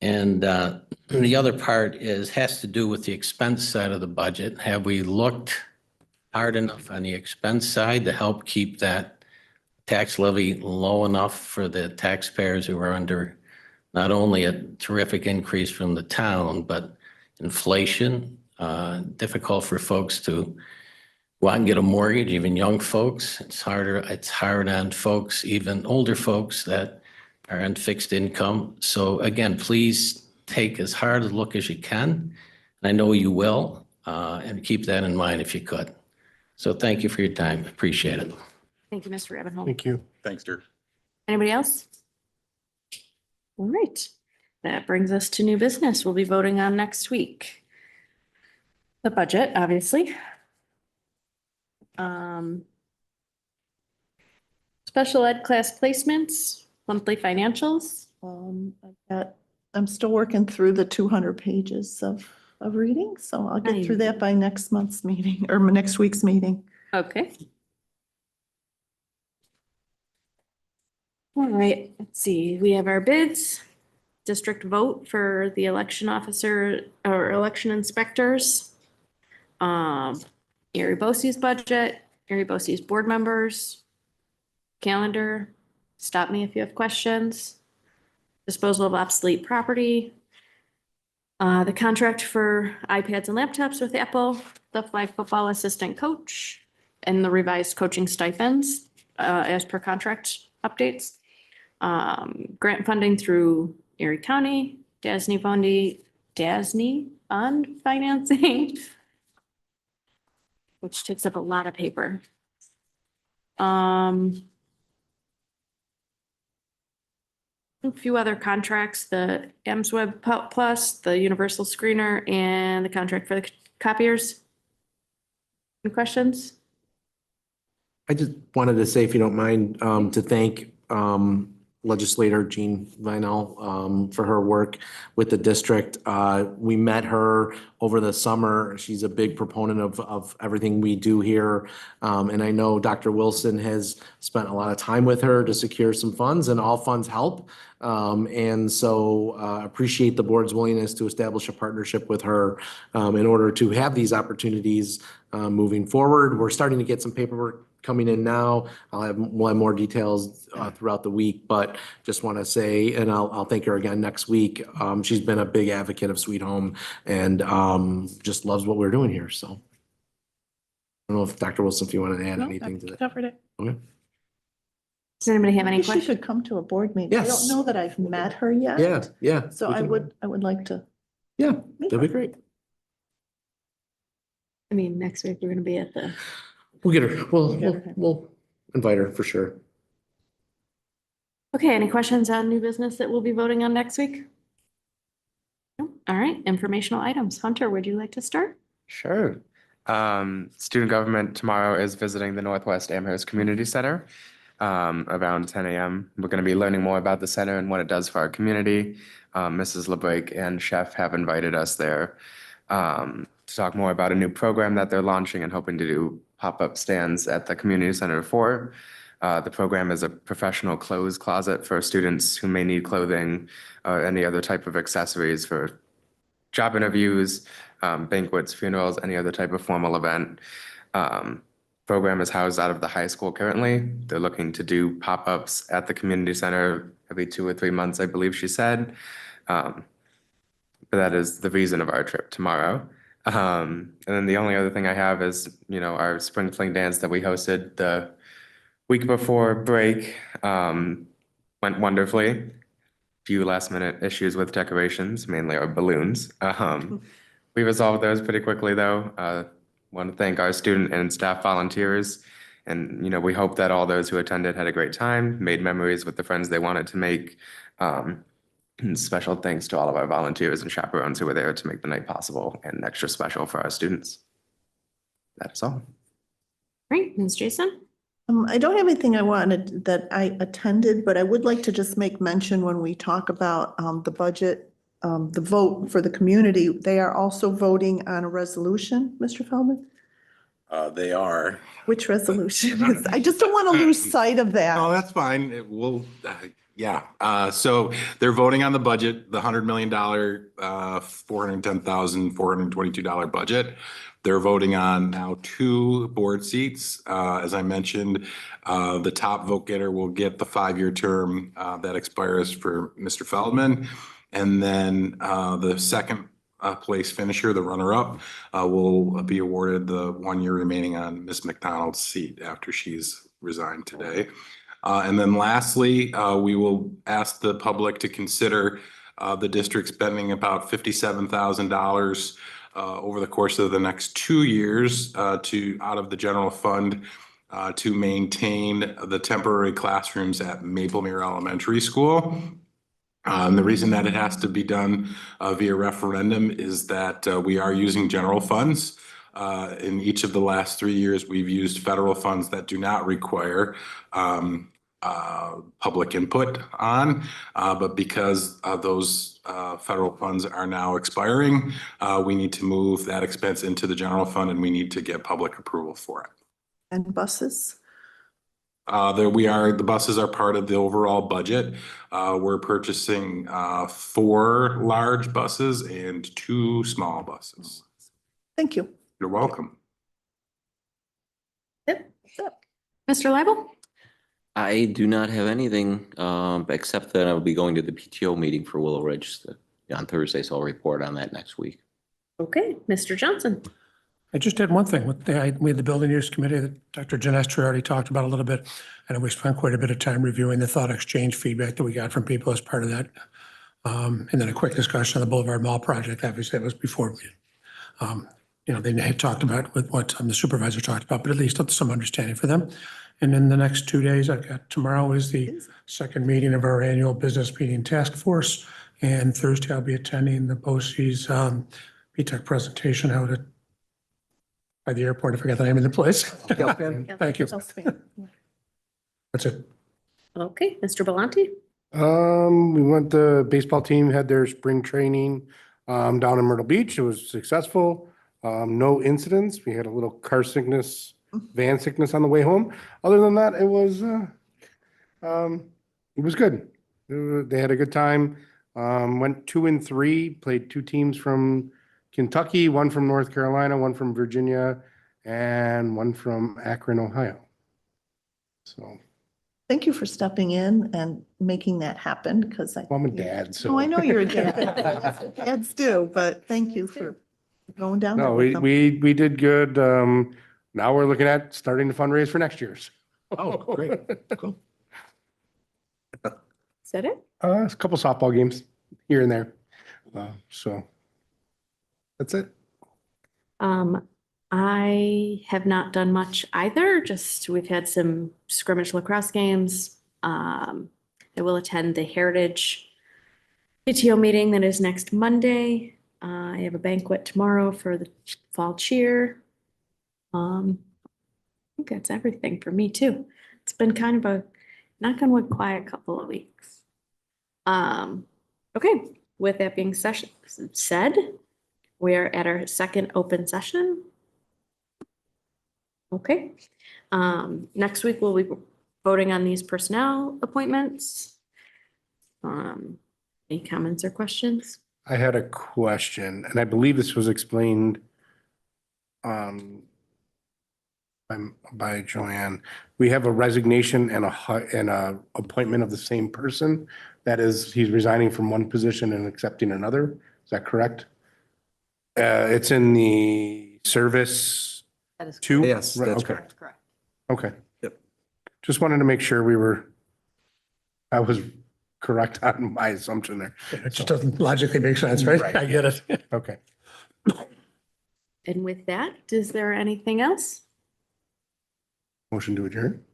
And the other part has to do with the expense side of the budget. Have we looked hard enough on the expense side to help keep that tax levy low enough for the taxpayers who are under not only a terrific increase from the town, but inflation, difficult for folks to go out and get a mortgage, even young folks. It's hard on folks, even older folks that are on fixed income. So again, please take as hard a look as you can. And I know you will, and keep that in mind if you could. So thank you for your time. Appreciate it. Thank you, Mr. Ravenhold. Thank you. Thanks, Dirk. Anybody else? All right, that brings us to new business. We'll be voting on next week. The budget, obviously. Special ed class placements, monthly financials. I'm still working through the 200 pages of reading, so I'll get through that by next month's meeting or next week's meeting. Okay. All right, let's see, we have our bids, district vote for the election officer or election inspectors. Erie BOCES budget, Erie BOCES board members, calendar, stop me if you have questions. Disposal of obsolete property. The contract for iPads and laptops with Apple, the flag football assistant coach, and the revised coaching stipends as per contract updates. Grant funding through Erie County, DASNY bond financing, which takes up a lot of paper. A few other contracts, the AMSWeb Plus, the Universal Screener, and the contract for the copiers. Any questions? I just wanted to say, if you don't mind, to thank legislator Jean Vinell for her work with the district. We met her over the summer. She's a big proponent of everything we do here. And I know Dr. Wilson has spent a lot of time with her to secure some funds, and all funds help. And so appreciate the board's willingness to establish a partnership with her in order to have these opportunities moving forward. We're starting to get some paperwork coming in now. We'll have more details throughout the week, but just want to say, and I'll thank her again next week. She's been a big advocate of Sweet Home and just loves what we're doing here. So I don't know if Dr. Wilson, if you want to add anything to that. Covered it. Okay. Does anybody have any Maybe she questions? could come to a board meeting. I Yes. don't know that I've met her yet. Yeah, yeah. So we I can- would like to. Yeah, meet that'd be her. great. I mean, next week we're gonna be at the, We'll get her. We'll Okay. we'll invite her for sure. okay, any questions on new business that we'll be voting on next week? No? All right, informational items. Hunter, would you like to start? Sure. Student government tomorrow is visiting the Northwest Amherst Community Center around 10 a.m. We're going to be learning more about the center and what it does for our community. Mrs. LeBrake and Chef have invited us there to talk more about a new program that they're launching and hoping to do pop-up stands at the community center for. The program is a professional clothes closet for students who may need clothing or any other type of accessories for job interviews, banquets, funerals, any other type of formal event. Program is housed out of the high school currently. They're looking to do pop-ups at the community center every 2 or 3 months, I believe she said. But that is the reason of our trip tomorrow. And then the only other thing I have is, our spring fling dance that we hosted the week before break went wonderfully. Few last minute issues with decorations, mainly our balloons. We resolved those pretty quickly though. Want to thank our student and staff volunteers. And, we hope that all those who attended had a great time, made memories with the friends they wanted to make. And special thanks to all of our volunteers and chaperones who were there to make the night possible and extra special for our students. That is all. Great, Ms. Jason? I don't have anything I wanted that I attended, but I would like to just make mention when we talk about the budget, the vote for the community, they are also voting on a resolution, Mr. Feldman? They are. Which resolution is, I just don't want to lose sight of Oh, that. that's fine. It will, yeah. So they're voting on the budget, the $100 million, $410,422 budget. They're voting on now 2 board seats. As I mentioned, the top vote getter will get the 5-year term that expires for Mr. Feldman. And then the second place finisher, the runner-up, will be awarded the 1 year remaining on Ms. McDonald's seat after she's resigned today. And then lastly, we will ask the public to consider the district spending about $57,000 over the course of the next 2 years out of the general fund to maintain the temporary classrooms at Maplemere Elementary School. The reason that it has to be done via referendum is that we are using general funds. In each of the last 3 years, we've used federal funds that do not require public input on, but because those federal funds are now expiring, we need to move that expense into the general fund and we need to get public approval for it. And buses? The buses are part of the overall budget. We're purchasing 4 large buses and 2 small buses. Thank you. You're welcome. Yep. Mr. Leibel? I do not have anything, except that I'll be going to the PTO meeting for Willow Ridge on Thursday, so I'll report on that next week. Okay, Mr. Johnson? I just had one thing we had the building use committee that Dr. Genestra already talked about a little bit. And we spent quite a bit of time reviewing the thought exchange feedback that we got from people as part of that. And then a quick discussion on the Boulevard Mall project. Obviously, that was before they had talked about with what the supervisor talked about, but at least some understanding for them. And in the next 2 days, tomorrow is the second meeting of our annual business meeting task force. And Thursday, I'll be attending the BOCES BTEC presentation out by the airport. I forgot the name of the place. Thank you. That's it. Okay, Mr. Belanti? The baseball team had their spring training down in Myrtle Beach. It was successful. No incidents. We had a little car sickness, van sickness on the way home. Other than that, it was good. They had a good time. Went 2-3, played 2 teams from Kentucky, 1 from North Carolina, 1 from Virginia, and 1 from Akron, Ohio. So. Thank you for stepping in and making that happen because I'm a dad, so. Oh, I know you're a dad. Dads do, but thank you for going down there No, with them. we did good. Now we're looking at starting to fundraise for next year's. Oh, great. Cool. Is that it? A couple softball games here and there. So that's it. I have not done much either. Just we've had some scrimmage lacrosse games. I will attend the Heritage PTO meeting that is next Monday. I have a banquet tomorrow for the fall cheer. I think that's everything for me too. It's been kind of a knock on wood quiet couple of weeks. Okay, with that being said, we are at our second open session. Okay, next week we'll be voting on these personnel appointments. Any comments or questions? I had a question, and I believe this was explained by Joanne. We have a resignation and a appointment of the same person. That is, he's resigning from one position and accepting another. Is that correct? It's in the service That is two? Yes, Right, that's okay. correct. Correct. Okay. Yep. Just wanted to make sure I was correct on my assumption there. It just doesn't logically make sense, right? Right. I get it. Okay. And with that, is there anything else? Motion to adjourn?